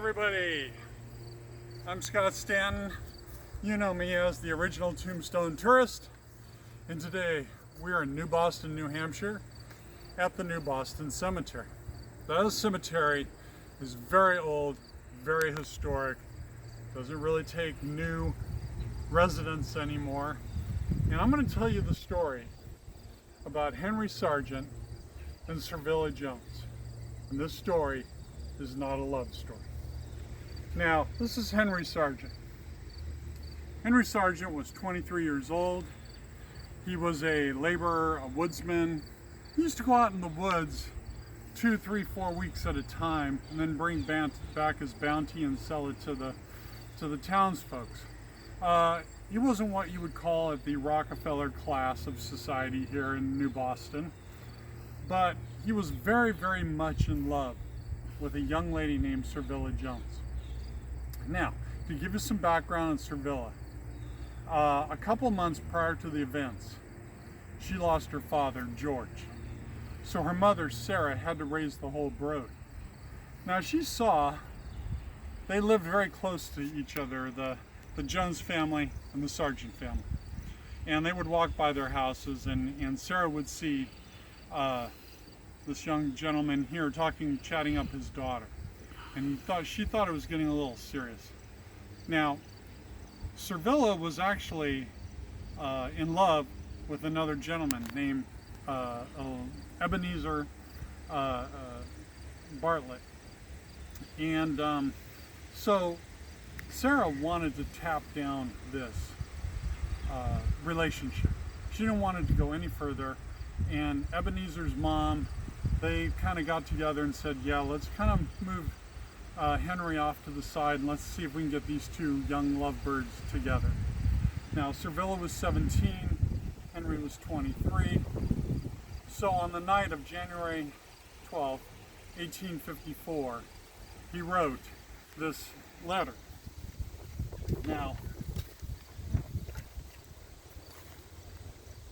everybody. I'm Scott Stanton. You know me as the original Tombstone tourist. And today we are in New Boston, New Hampshire at the New Boston Cemetery. That cemetery is very old, very historic. Doesn't really take new residents anymore. And I'm going to tell you the story about Henry Sargent and Sevilla Jones. And this story is not a love story. Now, this is Henry Sargent. Henry Sargent was 23 years old. He was a laborer, a woodsman. He used to go out in the woods 2, 3, 4 weeks at a time and then bring back his bounty and sell it to the townsfolk. He wasn't what you would call the Rockefeller class of society here in New Boston, but he was very, very much in love with a young lady named Sevilla Jones. Now, to give you some background on Sevilla, a couple months prior to the events, she lost her father, George. So her mother, Sarah, had to raise the whole brood. Now she saw they lived very close to each other, the Jones family and the Sargent family. And they would walk by their houses, and Sarah would see this young gentleman here chatting up his daughter. And she thought it was getting a little serious. Now, Sevilla was actually in love with another gentleman named Ebenezer Bartlett. And so Sarah wanted to tap down this relationship. She didn't want it to go any further. And Ebenezer's mom, they kind of got together and said, yeah, let's kind of move Henry off to the side and let's see if we can get these two young lovebirds together. Now, Sevilla was 17, Henry was 23. So on the night of January 12, 1854, he wrote this letter. Now,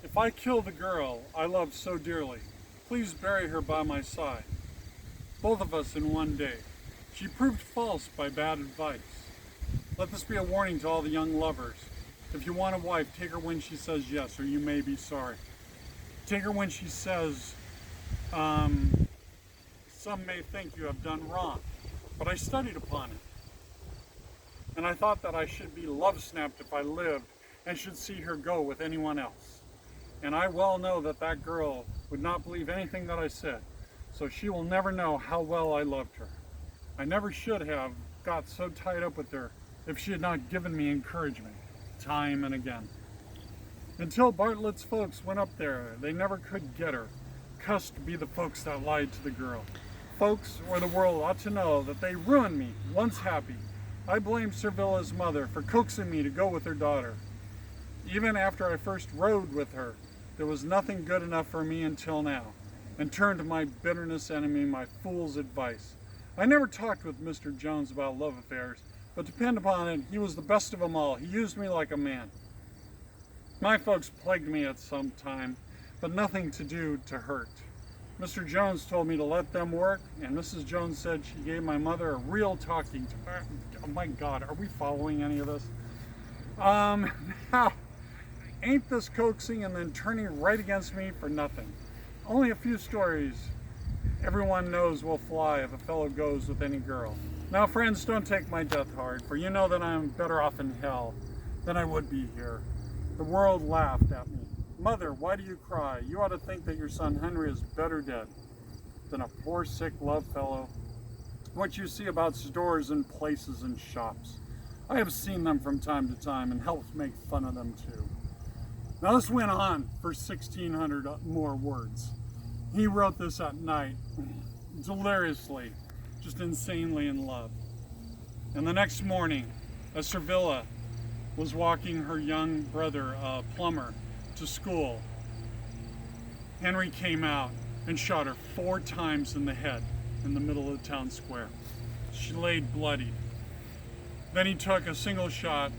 if I kill the girl I love so dearly, please bury her by my side, both of us in one day. She proved false by bad advice. Let this be a warning to all the young lovers. If you want a wife, take her when she says yes, or you may be sorry. Take her when she says, some may think you have done wrong, but I studied upon it. And I thought that I should be love-snapped if I lived and should see her go with anyone else. And I well know that that girl would not believe anything that I said, so she will never know how well I loved her. I never should have got so tied up with her if she had not given me encouragement, time and again. Until Bartlett's folks went up there, they never could get her. Cussed be the folks that lied to the girl. Folks or the world ought to know that they ruined me, once happy. I blame Sevilla's mother for coaxing me to go with her daughter. Even after I first rode with her, there was nothing good enough for me until now, and turned to my bitterness enemy, my fool's advice. I never talked with Mr. Jones about love affairs, but depend upon it, he was the best of them all. He used me like a man. My folks plagued me at some time, but nothing to do to hurt. Mr. Jones told me to let them work, and Mrs. Jones said she gave my mother a real talking to. Oh my God, are we following any of this? Now, ain't this coaxing and then turning right against me for nothing? Only a few stories everyone knows will fly if a fellow goes with any girl. Now, friends, don't take my death hard, for you know that I am better off in hell than I would be here. The world laughed at me. Mother, why do you cry? You ought to think that your son Henry is better dead than a poor sick love fellow. What you see about stores and places and shops, I have seen them from time to time and helped make fun of them too. Now this went on for 1,600 more words. He wrote this at night, deliriously, just insanely in love. And the next morning, as Sevilla was walking her young brother, Plummer, to school, Henry came out and shot her 4 times in the head in the middle of the town square. She laid bloodied. Then he took a single shot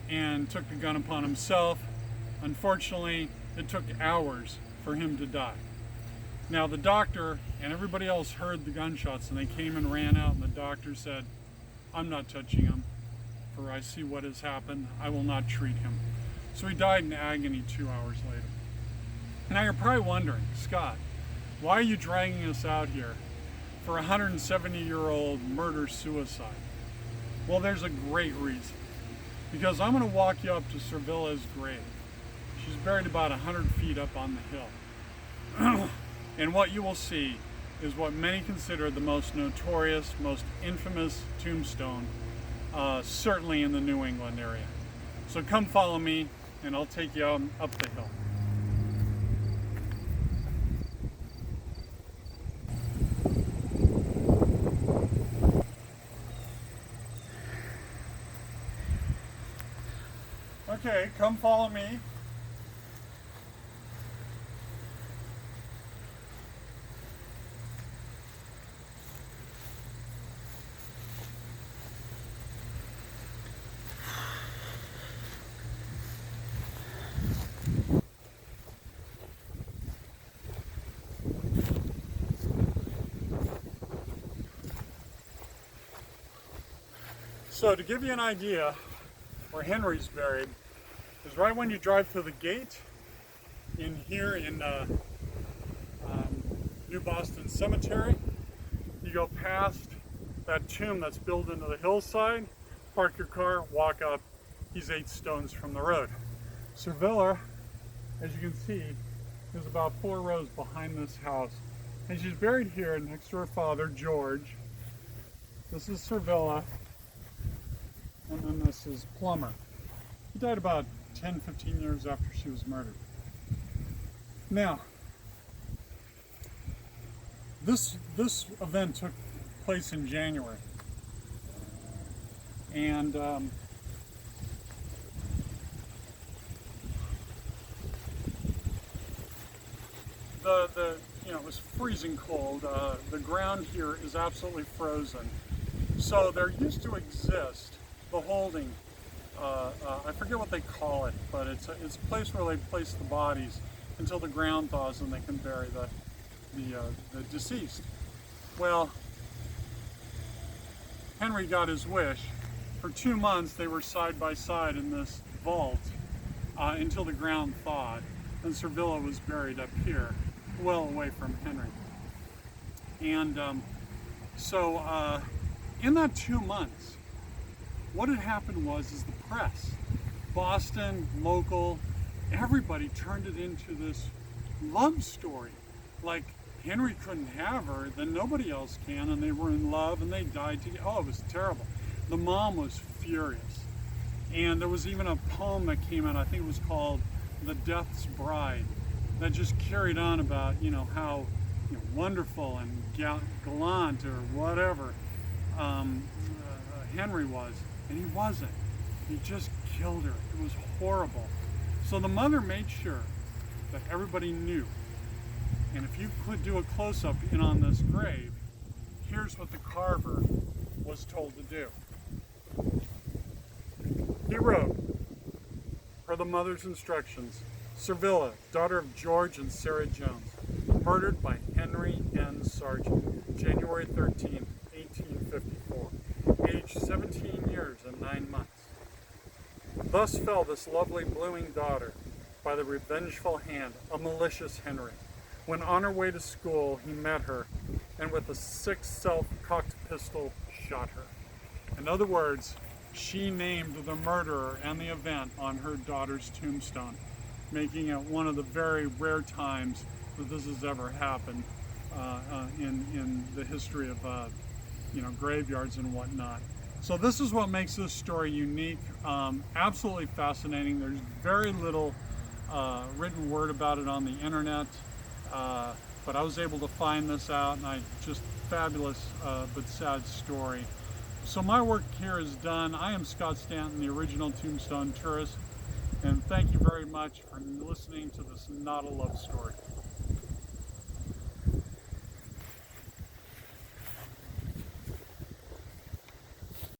and took the gun upon himself. Unfortunately, it took hours for him to die. Now the doctor and everybody else heard the gunshots, and they came and ran out, and the doctor said, I'm not touching him, for I see what has happened. I will not treat him. So he died in agony 2 hours later. Now you're probably wondering, Scott, why are you dragging us out here for a 170-year-old murder-suicide? Well, there's a great reason. Because I'm going to walk you up to Sevilla's grave. She's buried about 100 feet up on the hill. And what you will see is what many consider the most notorious, most infamous tombstone, certainly in the New England area. So come follow me, and I'll take you up the hill. Okay, come follow me. So to give you an idea where Henry's buried, is right when you drive through the gate in here in New Boston Cemetery. You go past that tomb that's built into the hillside, park your car, walk up. He's 8 stones from the road. Sevilla, as you can see, is about 4 rows behind this house. And she's buried here next to her father, George. This is Sevilla. And then this is Plummer. He died about 10-15 years after she was murdered. Now, this event took place in January, and it was freezing cold. The ground here is absolutely frozen, so there used to exist the holding. I forget what they call it, but it's a place where they place the bodies until the ground thaws and they can bury the deceased. Well, Henry got his wish. For 2 months they were side by side in this vault until the ground thawed, and Sevilla was buried up here, well away from Henry. And so in that 2 months, what had happened was the press, Boston, local, everybody turned it into this love story. Like, Henry couldn't have her, then nobody else can, and they were in love and they died together. Oh, it was terrible. The mom was furious. And there was even a poem that came out, I think it was called The Death's Bride, that just carried on about, how wonderful and gallant or whatever Henry was. And he wasn't. He just killed her. It was horrible. So the mother made sure that everybody knew. And if you could do a close-up in on this grave, here's what the carver was told to do. He wrote, per the mother's instructions, Sevilla, daughter of George and Sarah Jones, murdered by Henry N. Sargent, January 13, 1854. Aged 17 years and 9 months. Thus fell this lovely blooming daughter by the revengeful hand of malicious Henry. When on her way to school he met her, and with a sixth self-cocked pistol shot her. In other words, she named the murderer and the event on her daughter's tombstone, making it one of the very rare times that this has ever happened in the history of graveyards and whatnot. So this is what makes this story unique, absolutely fascinating. There's very little written word about it on the internet, but I was able to find this out, and just fabulous but sad story. So my work here is done. I am Scott Stanton, the original Tombstone tourist, and thank you very much for listening to this Not a Love Story.